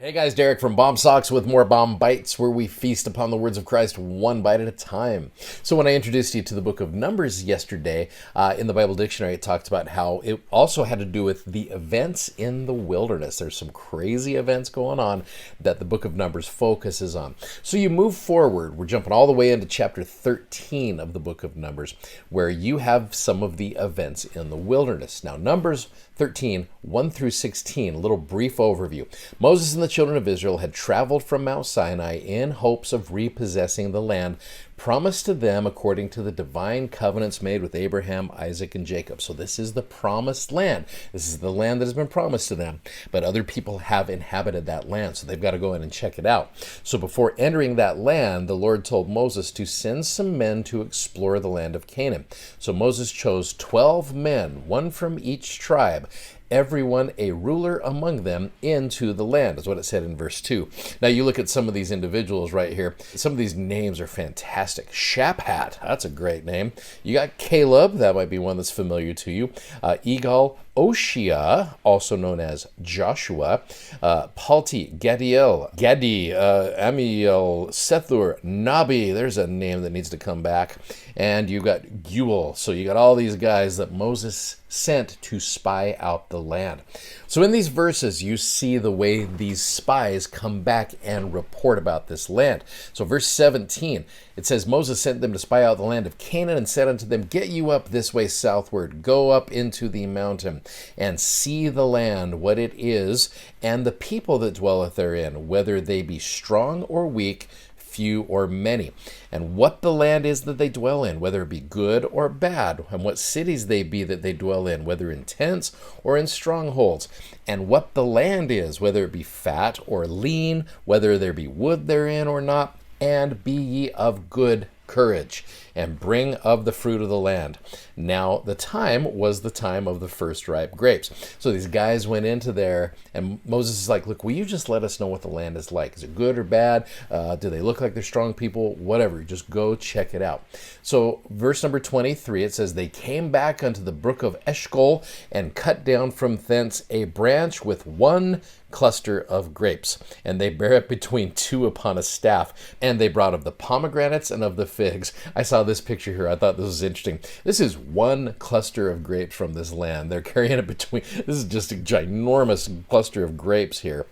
Hey guys, Derek from Bomb Socks with more Bomb Bites, where we feast upon the words of Christ one bite at a time. So when I introduced you to the book of Numbers yesterday, in the Bible dictionary, it talked about how it also had to do with the events in the wilderness. There's some crazy events going on that the book of Numbers focuses on. So you move forward. We're jumping all the way into chapter 13 of the book of Numbers, where you have some of the events in the wilderness. Now, Numbers 13, 1 through 16, a little brief overview. Moses and the children of Israel had traveled from Mount Sinai in hopes of repossessing the land promised to them according to the divine covenants made with Abraham, Isaac, and Jacob. So this is the promised land. This is the land that has been promised to them, but other people have inhabited that land, so they've got to go in and check it out. So before entering that land, the Lord told Moses to send some men to explore the land of Canaan. So Moses chose 12 men, one from each tribe, everyone a ruler among them, into the land, is what it said in verse 2. Now you look at some of these individuals right here. Some of these names are fantastic. Shaphat, that's a great name. You got Caleb, that might be one that's familiar to you. Egal, Oshia, also known as Joshua, Palti, Gadiel, Gadi, Amiel, Sethur, Nabi, there's a name that needs to come back, and you got Guel. So you got all these guys that Moses sent to spy out the land. So in these verses, you see the way these spies come back and report about this land. So verse 17, it says, Moses sent them to spy out the land of Canaan and said unto them, Get you up this way southward, go up into the mountain, and see the land, what it is, and the people that dwelleth therein, whether they be strong or weak, few or many, and what the land is that they dwell in, whether it be good or bad, and what cities they be that they dwell in, whether in tents or in strongholds, and what the land is, whether it be fat or lean, whether there be wood therein or not, and be ye of good courage, and bring of the fruit of the land. Now the time was the time of the first ripe grapes. So these guys went into there, and Moses is like, look, will you just let us know what the land is like? Is it good or bad? Do they look like they're strong people? Whatever, just go check it out. So verse number 23, it says, They came back unto the brook of Eshcol, and cut down from thence a branch with one cluster of grapes, and they bare it between two upon a staff, and they brought of the pomegranates and of the figs. I saw this picture here. I thought this was interesting. This is one cluster of grapes from this land. They're carrying it between. This is just a ginormous cluster of grapes here.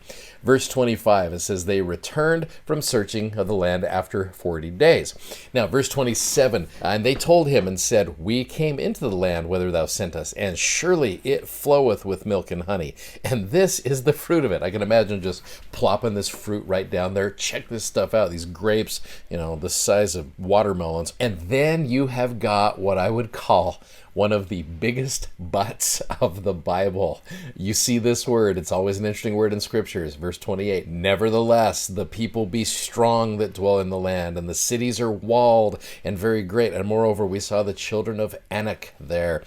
Verse 25, it says, They returned from searching of the land after 40 days. Now, verse 27, And they told him and said, We came into the land whither thou sent us, and surely it floweth with milk and honey. And this is the fruit of it. I can imagine just plopping this fruit right down there. Check this stuff out. These grapes, the size of watermelons. And then you have got what I would call one of the biggest buts of the Bible. You see this word. It's always an interesting word in scriptures. Verse 28, Nevertheless, the people be strong that dwell in the land, and the cities are walled and very great. And moreover, we saw the children of Anak there,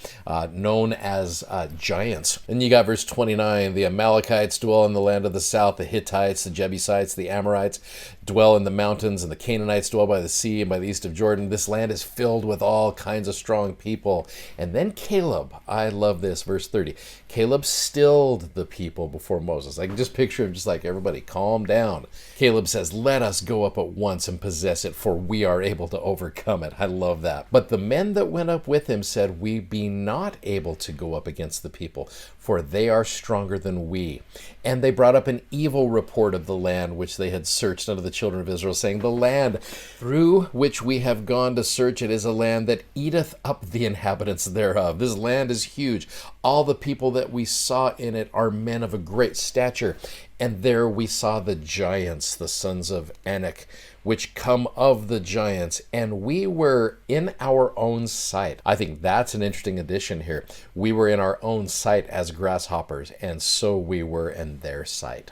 known as giants. And you got verse 29, The Amalekites dwell in the land of the south, the Hittites, the Jebusites, the Amorites dwell in the mountains, and the Canaanites dwell by the sea and by the east of Jordan. This land is filled with all kinds of strong people. And then Caleb, I love this, verse 30. Caleb stilled the people before Moses. I can just picture him just like, everybody calm down. Caleb says, Let us go up at once and possess it, for we are able to overcome it. I love that. But the men that went up with him said, We be not able to go up against the people, for they are stronger than we. And they brought up an evil report of the land which they had searched unto the children of Israel, saying, The land through which we have gone to search it is a land that eateth up the inhabitants thereof. This land is huge. All the people that we saw in it are men of a great stature. And there we saw the giants, the sons of Anak, which come of the giants, and we were in our own sight. I think that's an interesting addition here. We were in our own sight as grasshoppers, and so we were in their sight.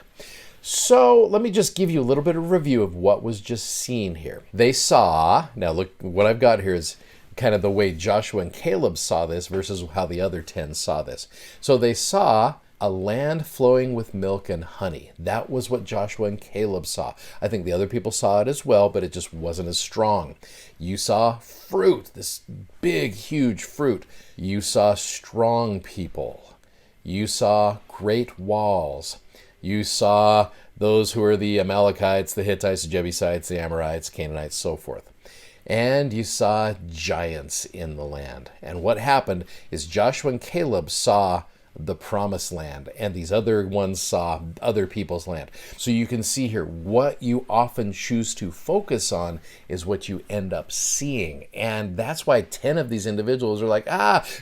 So let me just give you a little bit of review of what was just seen here. They saw, now look, what I've got here is kind of the way Joshua and Caleb saw this versus how the other 10 saw this. So they saw a land flowing with milk and honey. That was what Joshua and Caleb saw. I think the other people saw it as well, but it just wasn't as strong. You saw fruit, this big, huge fruit. You saw strong people. You saw great walls. You saw those who are the Amalekites, the Hittites, the Jebusites, the Amorites, Canaanites, so forth. And you saw giants in the land. And what happened is Joshua and Caleb saw the promised land, and these other ones saw other people's land. So you can see here, what you often choose to focus on is what you end up seeing. And that's why 10 of these individuals are like,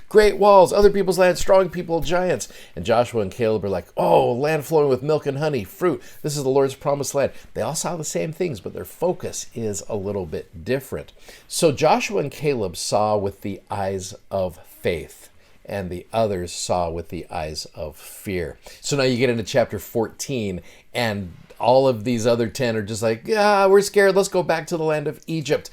great walls, other people's land, strong people, giants. And Joshua and Caleb are like, oh, land flowing with milk and honey, fruit. This is the Lord's promised land. They all saw the same things, but their focus is a little bit different. So Joshua and Caleb saw with the eyes of faith, and the others saw with the eyes of fear. So now you get into chapter 14, and all of these other 10 are just like, we're scared, let's go back to the land of Egypt.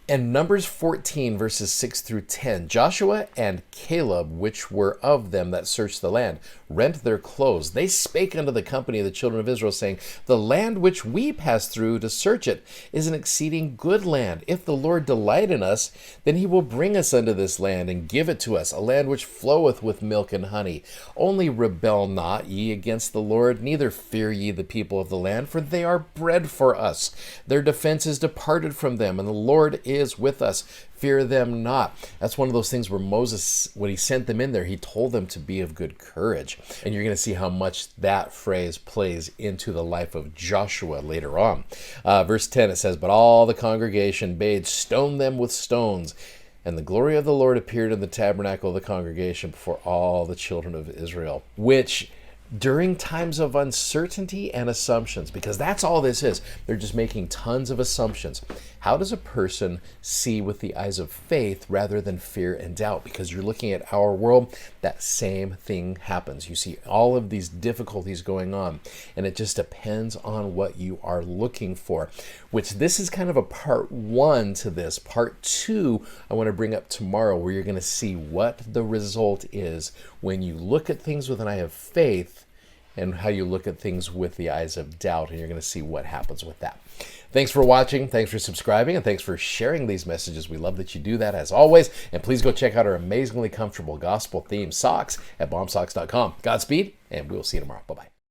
And Numbers 14, verses 6 through 10, Joshua and Caleb, which were of them that searched the land, rent their clothes. They spake unto the company of the children of Israel, saying, the land which we passed through to search it is an exceeding good land. If the Lord delight in us, then he will bring us unto this land and give it to us, a land which floweth with milk and honey. Only rebel not ye against the Lord, neither fear ye the people of the land, for they are bread for us. Their defense is departed from them, and the Lord is with us. Fear them not. That's one of those things where Moses, when he sent them in there, he told them to be of good courage. And you're going to see how much that phrase plays into the life of Joshua later on. Verse 10, it says, but all the congregation bade stone them with stones. And the glory of the Lord appeared in the tabernacle of the congregation before all the children of Israel. Which, during times of uncertainty and assumptions, because that's all this is, they're just making tons of assumptions. How does a person see with the eyes of faith rather than fear and doubt? Because you're looking at our world, that same thing happens. You see all of these difficulties going on, and it just depends on what you are looking for, which this is kind of a part one to this. Part two, I want to bring up tomorrow, where you're going to see what the result is when you look at things with an eye of faith and how you look at things with the eyes of doubt, and you're going to see what happens with that. Thanks for watching, thanks for subscribing, and thanks for sharing these messages. We love that you do that, as always. And please go check out our amazingly comfortable gospel-themed socks at BOM-BITES.com. Godspeed, and we'll see you tomorrow. Bye-bye.